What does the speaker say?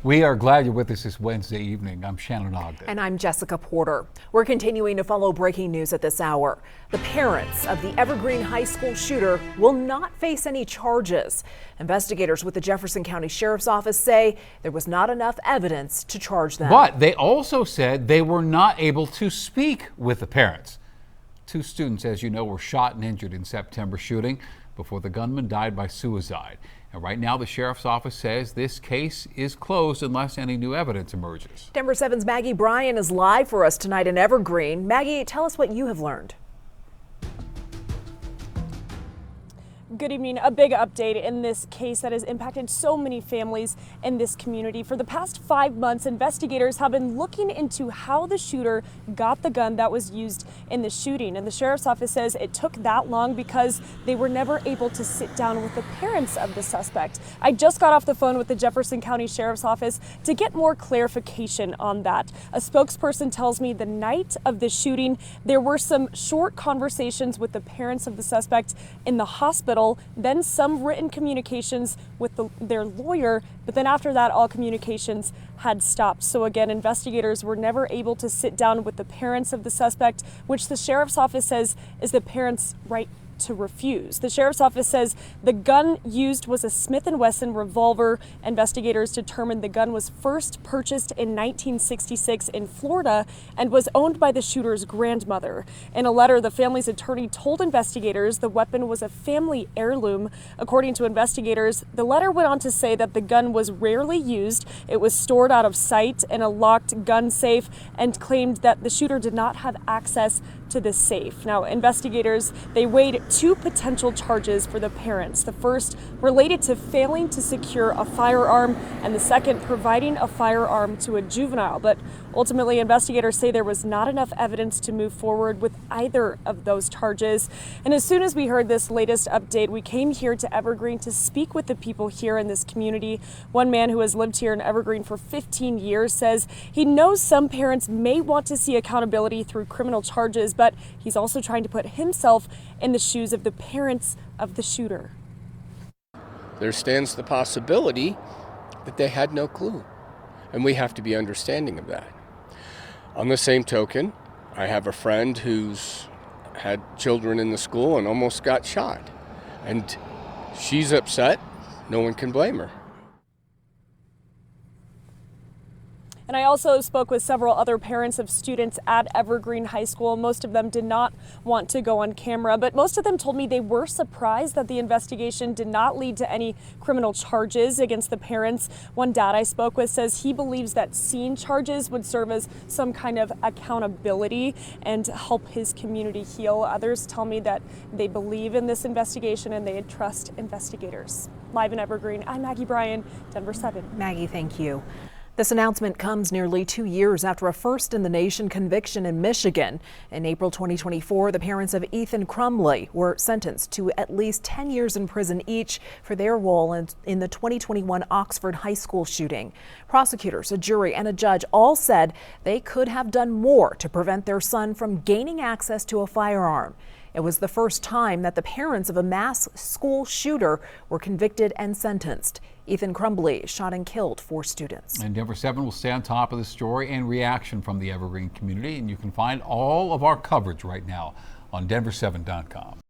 We are glad you're with us this Wednesday evening. I'm Shannon Ogden. And I'm Jessica Porter. We're continuing to follow breaking news at this hour. The parents of the Evergreen High School shooter will not face any charges. Investigators with the Jefferson County Sheriff's Office say there was not enough evidence to charge them. But they also said they were not able to speak with the parents. Two students, as you know, were shot and injured in September shooting before the gunman died by suicide. And right now, the sheriff's office says this case is closed unless any new evidence emerges. Denver 7's Maggie Bryan is live for us tonight in Evergreen. Maggie, tell us what you have learned. Good evening. A big update in this case that has impacted so many families in this community. For the past 5 months, investigators have been looking into how the shooter got the gun that was used in the shooting. And the sheriff's office says it took that long because they were never able to sit down with the parents of the suspect. I just got off the phone with the Jefferson County Sheriff's Office to get more clarification on that. A spokesperson tells me the night of the shooting, there were some short conversations with the parents of the suspect in the hospital, then some written communications with their lawyer, but then after that, all communications had stopped. So again, investigators were never able to sit down with the parents of the suspect, which the sheriff's office says is the parents' right to refuse. The sheriff's office says the gun used was a Smith & Wesson revolver. Investigators determined the gun was first purchased in 1966 in Florida and was owned by the shooter's grandmother. In a letter, the family's attorney told investigators the weapon was a family heirloom. According to investigators, the letter went on to say that the gun was rarely used. It was stored out of sight in a locked gun safe and claimed that the shooter did not have access to the safe. Now, investigators, they weighed two potential charges for the parents. The first related to failing to secure a firearm, and the second providing a firearm to a juvenile. But ultimately, investigators say there was not enough evidence to move forward with either of those charges. And as soon as we heard this latest update, we came here to Evergreen to speak with the people here in this community. One man who has lived here in Evergreen for 15 years says he knows some parents may want to see accountability through criminal charges, but he's also trying to put himself in the shoes of the parents of the shooter. There stands the possibility that they had no clue, and we have to be understanding of that. On the same token, I have a friend who's had children in the school and almost got shot, and she's upset. No one can blame her. And I also spoke with several other parents of students at Evergreen High School. Most of them did not want to go on camera, but most of them told me they were surprised that the investigation did not lead to any criminal charges against the parents. One dad I spoke with says he believes that seeing charges would serve as some kind of accountability and help his community heal. Others tell me that they believe in this investigation and they trust investigators. Live in Evergreen, I'm Maggie Bryan, Denver 7. Maggie, thank you. This announcement comes nearly 2 years after a first-in-the-nation conviction in Michigan. In April 2024, the parents of Ethan Crumbley were sentenced to at least 10 years in prison each for their role in the 2021 Oxford High School shooting. Prosecutors, a jury, and a judge all said they could have done more to prevent their son from gaining access to a firearm. It was the first time that the parents of a mass school shooter were convicted and sentenced. Ethan Crumbley shot and killed 4 students. And Denver 7 will stay on top of the story and reaction from the Evergreen community. And you can find all of our coverage right now on denver7.com.